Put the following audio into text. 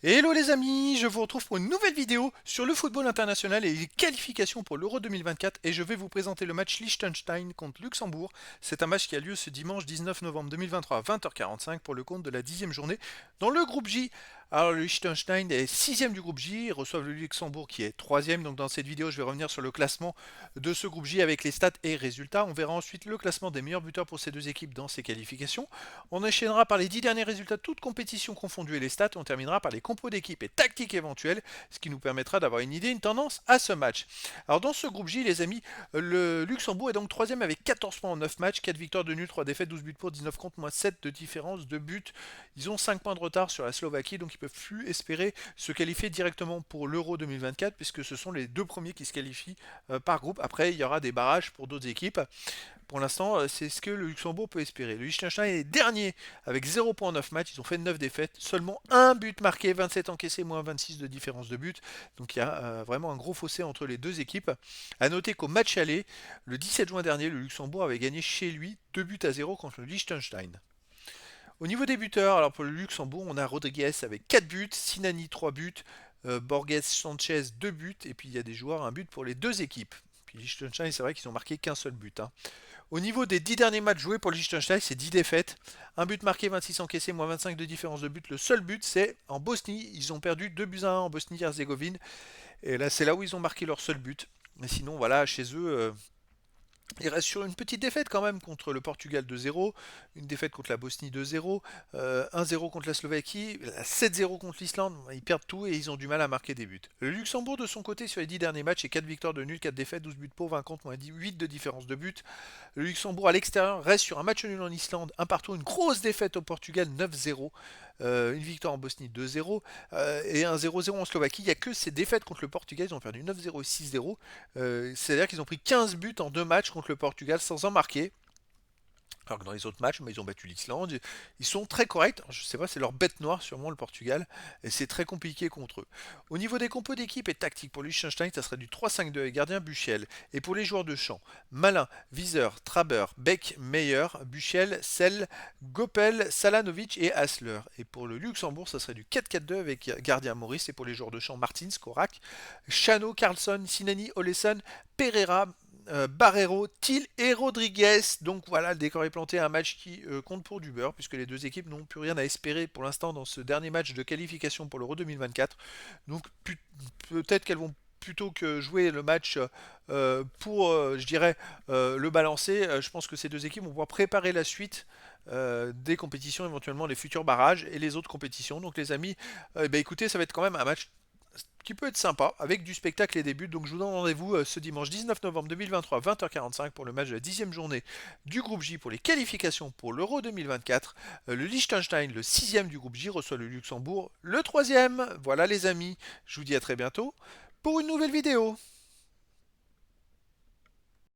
Hello les amis, je vous retrouve pour une nouvelle vidéo sur le football international et les qualifications pour l'Euro 2024 et je vais vous présenter le match Liechtenstein contre Luxembourg. C'est un match qui a lieu ce dimanche 19 novembre 2023 à 20h45 pour le compte de la 10e journée dans le groupe J. Alors le Liechtenstein est 6e du groupe J, ils reçoivent le Luxembourg qui est 3e. Donc dans cette vidéo je vais revenir sur le classement de ce groupe J avec les stats et résultats. On verra ensuite le classement des meilleurs buteurs pour ces deux équipes dans ces qualifications. On enchaînera par les 10 derniers résultats, toutes compétitions confondues et les stats. On terminera par les compos d'équipe et tactiques éventuelles, ce qui nous permettra d'avoir une idée, une tendance à ce match. Alors dans ce groupe J, les amis, le Luxembourg est donc 3ème avec 14 points en 9 matchs, 4 victoires de nul, 3 défaites, 12 buts pour, 19 contre, moins 7 de différence de but. Ils ont 5 points de retard sur la Slovaquie, donc ils ne peuvent plus espérer se qualifier directement pour l'Euro 2024, puisque ce sont les deux premiers qui se qualifient par groupe. Après, il y aura des barrages pour d'autres équipes. Pour l'instant, c'est ce que le Luxembourg peut espérer. Le Liechtenstein est dernier avec 0 points en 9 matchs. Ils ont fait 9 défaites. Seulement un but marqué, 27 encaissés, moins 26 de différence de but. Donc il y a vraiment un gros fossé entre les deux équipes. A noter qu'au match aller, le 17 juin dernier, le Luxembourg avait gagné chez lui 2 buts à 0 contre le Liechtenstein. Au niveau des buteurs, alors pour le Luxembourg, on a Rodriguez avec 4 buts, Sinani 3 buts, Borges Sanchez 2 buts, et puis il y a des joueurs, un but pour les deux équipes. Puis Liechtenstein, c'est vrai qu'ils ont marqué qu'un seul but, hein. Au niveau des 10 derniers matchs joués pour le Liechtenstein, c'est 10 défaites. Un but marqué, 26 encaissés, moins 25 de différence de but. Le seul but, c'est en Bosnie. Ils ont perdu 2 buts à 1 en Bosnie-Herzégovine. Et là, c'est là où ils ont marqué leur seul but. Mais sinon, voilà, chez eux, il reste sur une petite défaite quand même contre le Portugal 2-0, une défaite contre la Bosnie 2-0, 1-0 contre la Slovaquie, 7-0 contre l'Islande. Ils perdent tout et ils ont du mal à marquer des buts. Le Luxembourg de son côté sur les 10 derniers matchs, c'est 4 victoires de nul, 4 défaites, 12 buts pour, 20 contre, moins 8 de différence de but. Le Luxembourg à l'extérieur reste sur un match nul en Islande, un partout, une grosse défaite au Portugal 9-0. Une victoire en Bosnie 2-0 et un 0-0 en Slovaquie. Il n'y a que ces défaites contre le Portugal, ils ont perdu 9-0 et 6-0. C'est-à-dire qu'ils ont pris 15 buts en deux matchs contre le Portugal sans en marquer. Alors que dans les autres matchs, ils ont battu l'Islande. Ils sont très corrects. Je ne sais pas, c'est leur bête noire, sûrement le Portugal. Et c'est très compliqué contre eux. Au niveau des compos d'équipe et tactique, pour Liechtenstein, ça serait du 3-5-2 et gardien Buchel. Et pour les joueurs de champ, Malin, Wieser, Traber, Beck, Meyer, Buchel, Sell, Gopel, Salanovic et Hasler. Et pour le Luxembourg, ça serait du 4-4-2 avec gardien Maurice. Et pour les joueurs de champ, Martins, Korak, Chano, Carlson, Sinani, Oleson, Pereira, Barrero, Thiel et Rodriguez. Donc voilà, le décor est planté à un match qui compte pour du beurre, puisque les deux équipes n'ont plus rien à espérer pour l'instant dans ce dernier match de qualification pour l'Euro 2024. Donc peut-être qu'elles vont plutôt que jouer le match pour, je dirais, le balancer, je pense que ces deux équipes vont pouvoir préparer la suite des compétitions, éventuellement les futurs barrages et les autres compétitions. Donc les amis, écoutez, ça va être quand même un match qui peut être sympa avec du spectacle et des buts. Donc je vous donne rendez-vous ce dimanche 19 novembre 2023 20h45 pour le match de la 10e journée du groupe J pour les qualifications pour l'Euro 2024. Le Liechtenstein, le 6e du groupe J, reçoit le Luxembourg, le 3e. Voilà les amis, je vous dis à très bientôt pour une nouvelle vidéo.